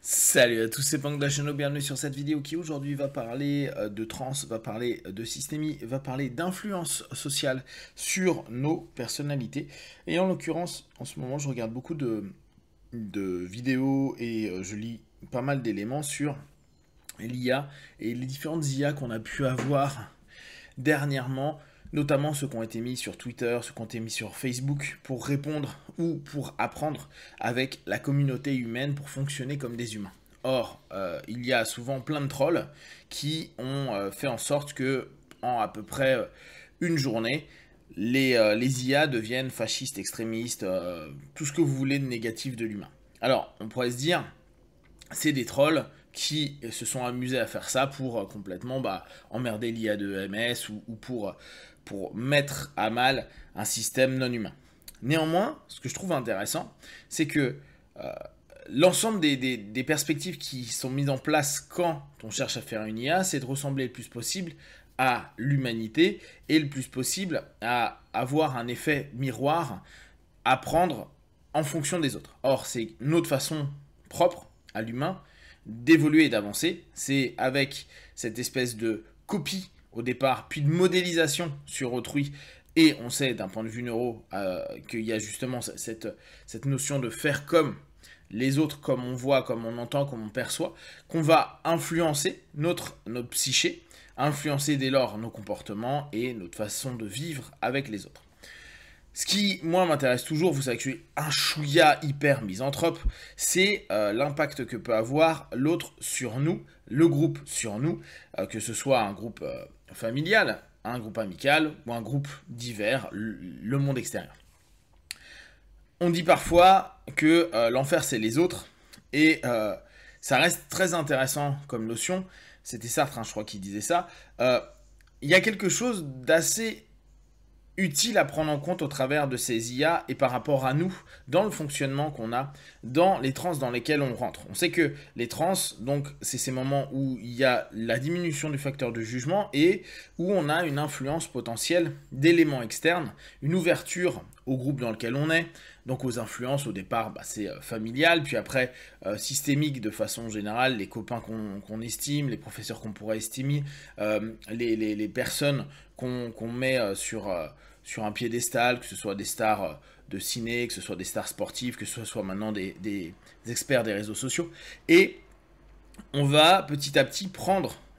Salut à tous, c'est Pang de la chaîne, bienvenue sur cette vidéo qui aujourd'hui va parler de trans, va parler de systémie, va parler d'influence sociale sur nos personnalités. Et en l'occurrence, en ce moment, je regarde beaucoup de vidéos et je lis pas mal d'éléments sur l'IA et les différentes IA qu'on a pu avoir dernièrement, notamment ceux qui ont été mis sur Twitter, ceux qui ont été mis sur Facebook, pour répondre ou pour apprendre avec la communauté humaine pour fonctionner comme des humains. Or, il y a souvent plein de trolls qui ont fait en sorte que, en à peu près une journée, les IA deviennent fascistes, extrémistes, tout ce que vous voulez de négatif de l'humain. Alors, on pourrait se dire, c'est des trolls qui se sont amusés à faire ça pour complètement emmerder l'IA de MS ou pour mettre à mal un système non humain. Néanmoins, ce que je trouve intéressant, c'est que l'ensemble des perspectives qui sont mises en place quand on cherche à faire une IA, c'est de ressembler le plus possible à l'humanité et le plus possible à avoir un effet miroir à prendre en fonction des autres. Or, c'est notre façon propre à l'humain d'évoluer et d'avancer. C'est avec cette espèce de copie au départ, puis de modélisation sur autrui. Et on sait d'un point de vue neuro qu'il y a justement cette notion de faire comme les autres, comme on voit, comme on entend, comme on perçoit, qu'on va influencer notre psyché, influencer dès lors nos comportements et notre façon de vivre avec les autres. Ce qui, moi, m'intéresse toujours, vous savez que je suis un chouïa hyper misanthrope, c'est l'impact que peut avoir l'autre sur nous, le groupe sur nous, que ce soit un groupe familial, un groupe amical ou un groupe divers, le monde extérieur. On dit parfois que l'enfer c'est les autres, et ça reste très intéressant comme notion, c'était Sartre, je crois, qui disait ça. Il y a quelque chose d'assez utile à prendre en compte au travers de ces IA et par rapport à nous, dans le fonctionnement qu'on a, dans les trans dans lesquels on rentre. On sait que les trans, donc, c'est ces moments où il y a la diminution du facteur de jugement et où on a une influence potentielle d'éléments externes, une ouverture au groupe dans lequel on est, donc aux influences au départ, c'est familial, puis après systémique de façon générale, les copains qu'on estime, les professeurs qu'on pourrait estimer, les personnes qu'on met sur un piédestal, que ce soit des stars de ciné, que ce soit des stars sportives, que ce soit maintenant des experts des réseaux sociaux. Et on va petit à petit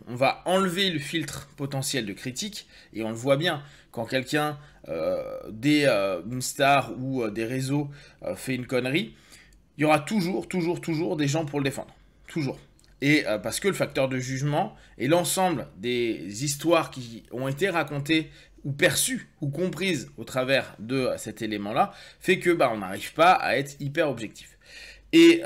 on va enlever le filtre potentiel de critique, et on le voit bien, quand quelqu'un, une star ou des réseaux fait une connerie, il y aura toujours des gens pour le défendre. Toujours. Et parce que le facteur de jugement et l'ensemble des histoires qui ont été racontées ou perçues ou comprises au travers de cet élément-là fait que on n'arrive pas à être hyper objectif. Et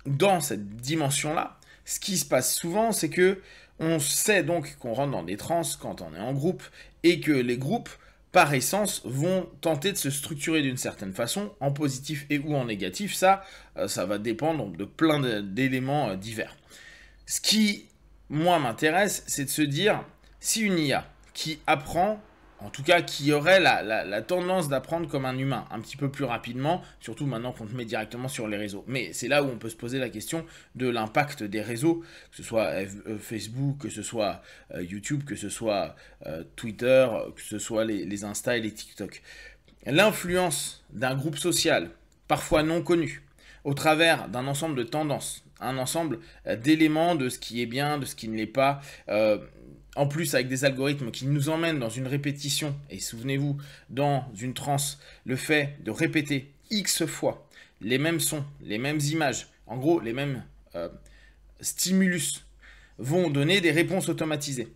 dans cette dimension-là, ce qui se passe souvent, c'est que on sait donc qu'on rentre dans des trans quand on est en groupe et que les groupes, par essence, vont tenter de se structurer d'une certaine façon, en positif et ou en négatif. Ça va dépendre de plein d'éléments divers. Ce qui, moi, m'intéresse, c'est de se dire, si une IA qui apprend, en tout cas qui aurait la tendance d'apprendre comme un humain, un petit peu plus rapidement, surtout maintenant qu'on te met directement sur les réseaux. Mais c'est là où on peut se poser la question de l'impact des réseaux, que ce soit Facebook, que ce soit YouTube, que ce soit Twitter, que ce soit les Insta et les TikTok. L'influence d'un groupe social, parfois non connu, au travers d'un ensemble de tendances, un ensemble d'éléments de ce qui est bien, de ce qui ne l'est pas, en plus avec des algorithmes qui nous emmènent dans une répétition, et souvenez-vous, dans une transe, le fait de répéter X fois les mêmes sons, les mêmes images, en gros les mêmes stimulus, vont donner des réponses automatisées.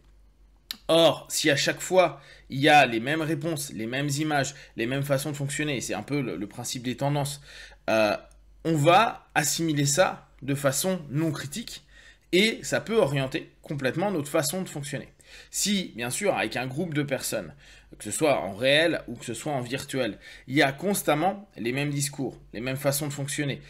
Or, si à chaque fois, il y a les mêmes réponses, les mêmes images, les mêmes façons de fonctionner, et c'est un peu le principe des tendances, on va assimiler ça de façon non critique, et ça peut orienter complètement notre façon de fonctionner. Si, bien sûr, avec un groupe de personnes, que ce soit en réel ou que ce soit en virtuel. Il y a constamment les mêmes discours, les mêmes façons de fonctionner,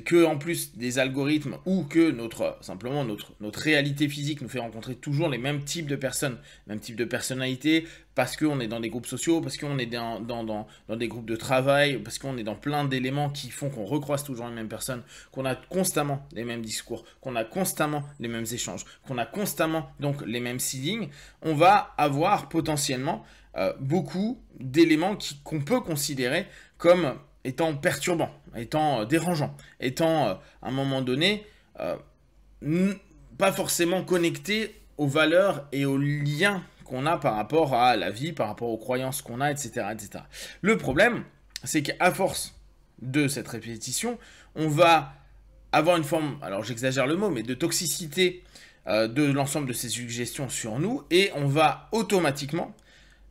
que en plus des algorithmes ou que simplement notre réalité physique nous fait rencontrer toujours les mêmes types de personnes, mêmes types de personnalités, parce qu'on est dans des groupes sociaux, parce qu'on est dans des groupes de travail, parce qu'on est dans plein d'éléments qui font qu'on recroise toujours les mêmes personnes, qu'on a constamment les mêmes discours, qu'on a constamment les mêmes échanges, qu'on a constamment donc les mêmes seedings, on va avoir potentiellement beaucoup d'éléments qu'on peut considérer comme étant perturbants, étant dérangeants, étant à un moment donné pas forcément connectés aux valeurs et aux liens qu'on a par rapport à la vie, par rapport aux croyances qu'on a, etc., etc. Le problème, c'est qu'à force de cette répétition, on va avoir une forme, alors j'exagère le mot, mais de toxicité de l'ensemble de ces suggestions sur nous, et on va automatiquement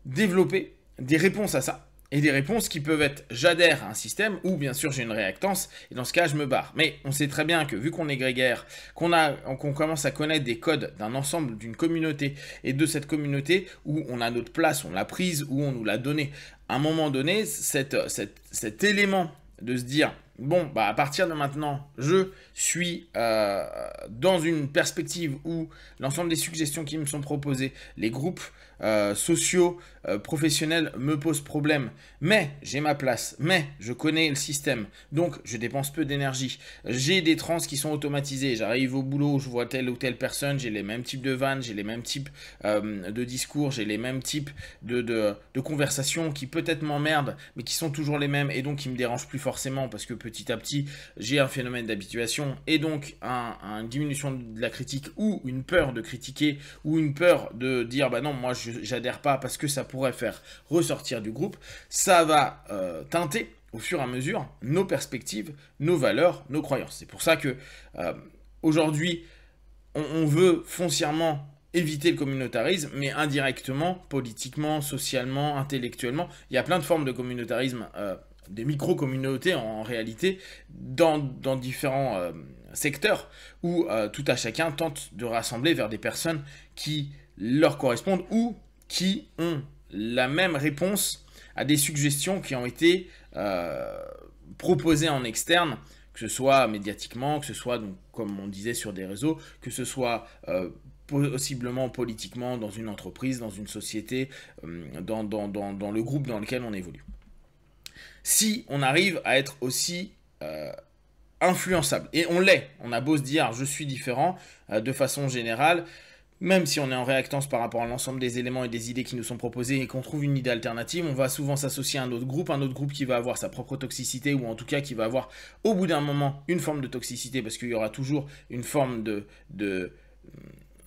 développer des réponses à ça, et des réponses qui peuvent être j'adhère à un système ou bien sûr j'ai une réactance et dans ce cas je me barre. Mais on sait très bien que vu qu'on est grégaire, qu'on commence à connaître des codes d'un ensemble, d'une communauté et de cette communauté où on a notre place, on l'a prise, où on nous l'a donnée, à un moment donné cet élément de se dire bon bah à partir de maintenant je suis dans une perspective où l'ensemble des suggestions qui me sont proposées, les groupes sociaux, professionnels me posent problème, mais j'ai ma place, mais je connais le système, donc je dépense peu d'énergie, j'ai des trans qui sont automatisés, j'arrive au boulot, je vois telle ou telle personne, j'ai les mêmes types de vannes, j'ai les mêmes types de discours, j'ai les mêmes types de conversations qui peut-être m'emmerdent, mais qui sont toujours les mêmes et donc qui me dérangent plus forcément parce que petit à petit j'ai un phénomène d'habituation et donc une diminution de la critique ou une peur de critiquer ou une peur de dire bah non moi j'adhère pas parce que ça pourrait faire ressortir du groupe, ça va teinter au fur et à mesure nos perspectives, nos valeurs, nos croyances. C'est pour ça que aujourd'hui on veut foncièrement éviter le communautarisme, mais indirectement, politiquement, socialement, intellectuellement, il y a plein de formes de communautarisme, des micro-communautés en réalité, dans différents secteurs, où tout à chacun tente de rassembler vers des personnes qui leur correspondent ou qui ont la même réponse à des suggestions qui ont été proposées en externe, que ce soit médiatiquement, que ce soit, donc, comme on disait, sur des réseaux, que ce soit possiblement politiquement dans une entreprise, dans une société, dans le groupe dans lequel on évolue. Si on arrive à être aussi influençable, et on l'est, on a beau se dire je suis différent de façon générale, même si on est en réactance par rapport à l'ensemble des éléments et des idées qui nous sont proposés et qu'on trouve une idée alternative, on va souvent s'associer à un autre groupe qui va avoir sa propre toxicité ou en tout cas qui va avoir au bout d'un moment une forme de toxicité parce qu'il y aura toujours une forme de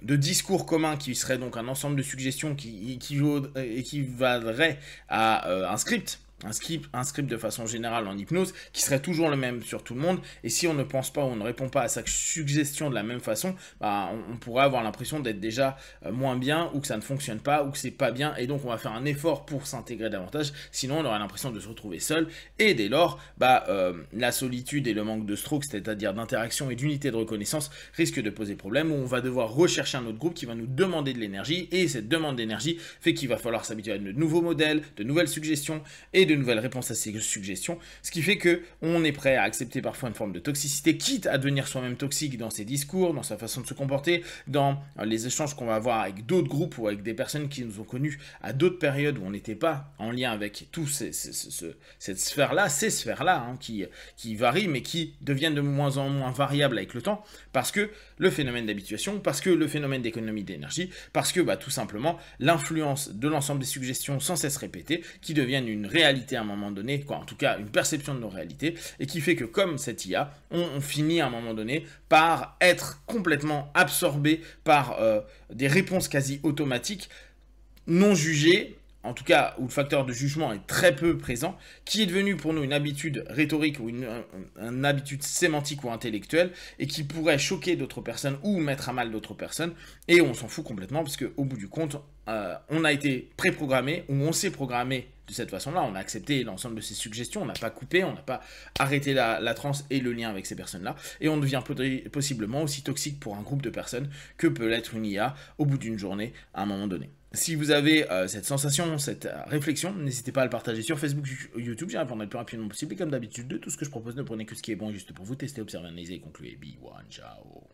discours commun qui serait donc un ensemble de suggestions qui équivalerait à un script. Un script de façon générale en hypnose qui serait toujours le même sur tout le monde, et si on ne pense pas ou on ne répond pas à sa suggestion de la même façon, bah, on pourrait avoir l'impression d'être déjà moins bien ou que ça ne fonctionne pas ou que c'est pas bien, et donc on va faire un effort pour s'intégrer davantage, sinon on aura l'impression de se retrouver seul, et dès lors bah, la solitude et le manque de stroke, c'est-à-dire d'interaction et d'unité de reconnaissance, risque de poser problème, où on va devoir rechercher un autre groupe qui va nous demander de l'énergie, et cette demande d'énergie fait qu'il va falloir s'habituer à de nouveaux modèles, de nouvelles suggestions et de nouvelles réponses à ces suggestions, ce qui fait que on est prêt à accepter parfois une forme de toxicité, quitte à devenir soi-même toxique dans ses discours, dans sa façon de se comporter, dans les échanges qu'on va avoir avec d'autres groupes ou avec des personnes qui nous ont connus à d'autres périodes où on n'était pas en lien avec tout cette sphère-là, ces sphères-là, hein, qui varient, mais qui deviennent de moins en moins variables avec le temps, parce que le phénomène d'habituation, parce que le phénomène d'économie d'énergie, parce que bah, tout simplement l'influence de l'ensemble des suggestions sans cesse répétées, qui deviennent une réalité à un moment donné, quoi, en tout cas une perception de nos réalités, et qui fait que comme cette IA, on finit à un moment donné par être complètement absorbé par des réponses quasi automatiques, non jugées, en tout cas où le facteur de jugement est très peu présent, qui est devenu pour nous une habitude rhétorique ou une habitude sémantique ou intellectuelle, et qui pourrait choquer d'autres personnes ou mettre à mal d'autres personnes, et on s'en fout complètement, parce qu'au bout du compte, on a été préprogrammé, ou on s'est programmé de cette façon-là, on a accepté l'ensemble de ces suggestions, on n'a pas coupé, on n'a pas arrêté la transe et le lien avec ces personnes-là, et on devient possiblement aussi toxique pour un groupe de personnes que peut l'être une IA au bout d'une journée à un moment donné. Si vous avez cette sensation, cette réflexion, n'hésitez pas à le partager sur Facebook, YouTube, j'y répondrai le plus rapidement possible. Et comme d'habitude, de tout ce que je propose, ne prenez que ce qui est bon juste pour vous, tester, observer, analyser et conclure. Be one, ciao.